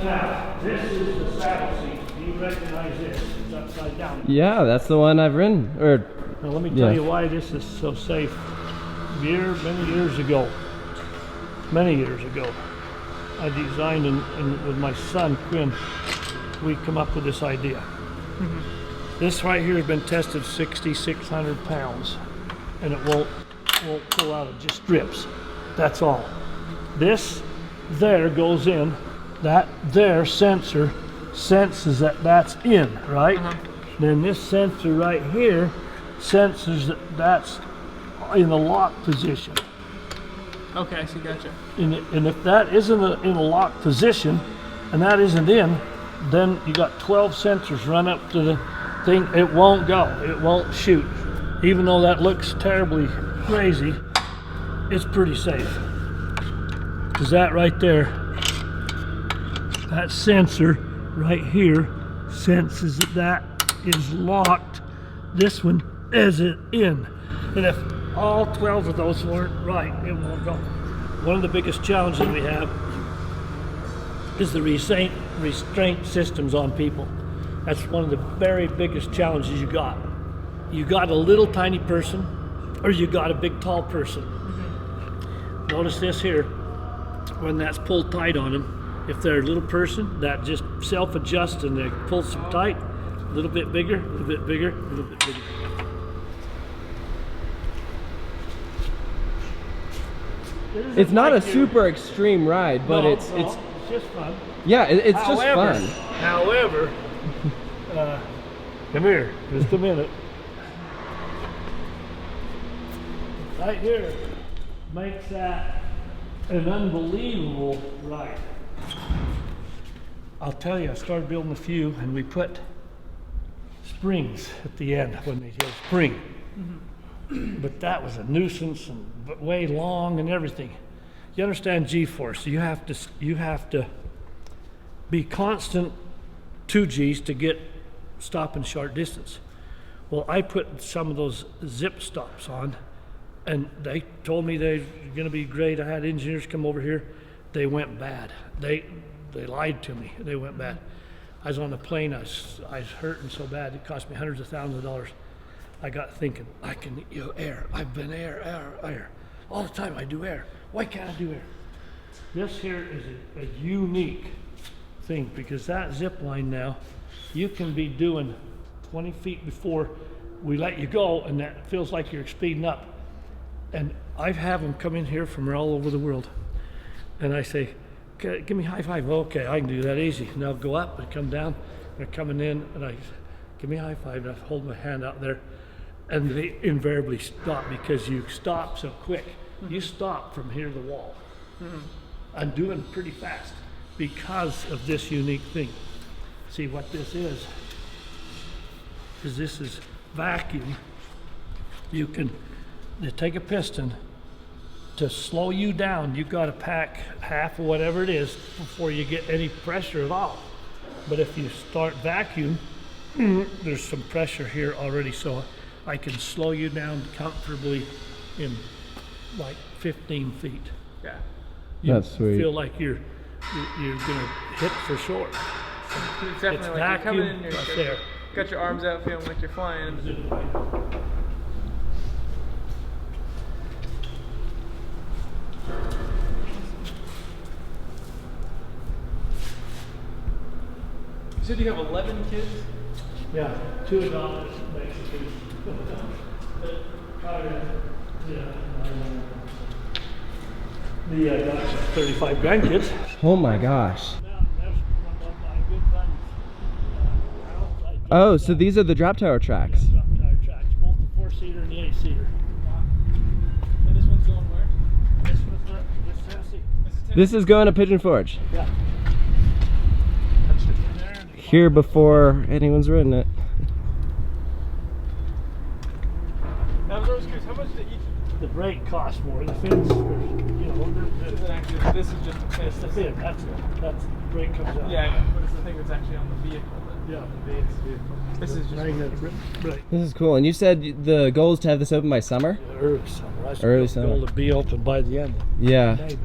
Now, this is the saddle seat. Do you recognize this? It's upside down. Yeah, that's the one I've ridden. Or now let me tell you why this is so safe. Many years ago, I designed and with my son Quinn, we come up with this idea. This right here has been tested 6,600 pounds, and it won't pull out. It just strips. That's all. This there goes in. That there sensor senses that that's in, right? Then this sensor right here senses that that's in the lock position. Okay, I see, gotcha. And if that isn't in a lock position, and that isn't in, then you got 12 sensors run up to the thing. It won't go. It won't shoot. Even though that looks terribly crazy, it's pretty safe. Because that right there, that sensor right here senses that that is locked. This one isn't in. And if all 12 of those weren't right, it won't go. One of the biggest challenges we have is the restraint systems on people. That's one of the very biggest challenges you got. You got a little tiny person, or you got a big tall person. Notice this here, when that's pulled tight on them, if they're a little person, that just self-adjusts and they pull some tight, a little bit bigger, a little bit bigger, a little bit bigger. it's not a super extreme ride, but No, it's just fun. yeah, it's just fun. However, come here, just a minute. Right here makes that an unbelievable ride. I'll tell you, I started building a few, and we put springs at the end when they hit spring. But that was a nuisance and way long and everything. You understand G-force? You have to be constant 2 G's to get stop in short distance. Well, I put some of those zip stops on, and they told me they're going to be great. I had engineers come over here. They went bad. They lied to me. They went bad. I was on the plane. I was hurting so bad. It cost me hundreds of thousands of dollars. I got thinking, I can air. I've been air. All the time I do air. Why can't I do air? This here is a unique thing, because that zip line now, you can be doing 20 feet before we let you go, and that feels like you're speeding up. And I have them come in here from all over the world, and I say, okay, give me a high five. Okay, I can do that easy. And they'll go up and come down. They're coming in, and I give me a high five, and I hold my hand out there, and they invariably stop, because you stop so quick. You stop from here to the wall. I'm doing pretty fast because of this unique thing. See what this is this is vacuum. You take a piston. To slow you down, you've got to pack half of whatever it is before you get any pressure at all. But if you start vacuum, there's some pressure here already, so I can slow you down comfortably in like 15 feet. Yeah. You That's sweet. Feel like you're gonna hit for sure. It's definitely it's like vacuum, you're coming in, right there. Got your arms out, feeling like you're flying. You said you have 11 kids? Yeah, 2 adults, basically. The got 35 grandkids. Oh my gosh. Oh, so these are the drop tower tracks. Drop tower tracks, both the 4-seater and the 8-seater. And this one's going where? This was Tennessee. This is going to Pigeon Forge. Yeah. Here before anyone's ridden it. I was always curious, how much did each? The brake costs more. The fins, This is just a fin. it's the fin. That's the brake comes out. Yeah, I know, but it's the thing that's actually on the vehicle. Yeah, the vehicle. This is just right. This is cool. And you said the goal is to have this open by summer? Early summer. I Early should summer. goal to be open by the end. Yeah. Maybe.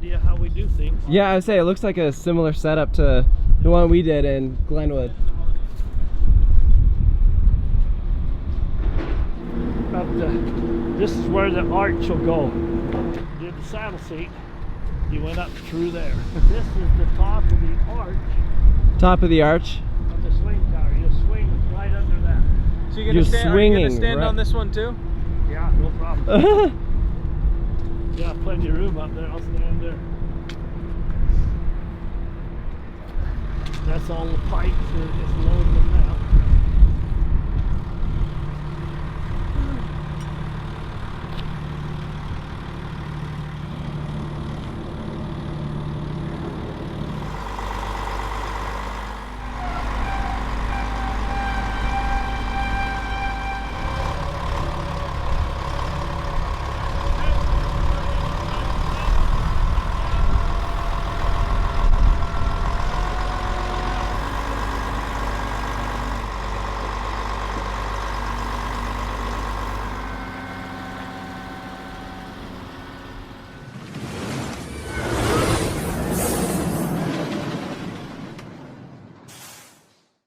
idea how we do things. Yeah, I would say it looks like a similar setup to the one we did in Glenwood. This is where the arch will go. Did the saddle seat. You went up through there. This is the top of the arch Top of the arch. of the swing tower. You swing right under that. So You're are you gonna swinging, stand right? on this one too? Yeah, no problem. Yeah, plenty of room up there. I'll stand there. That's all the pipes. They're just loading them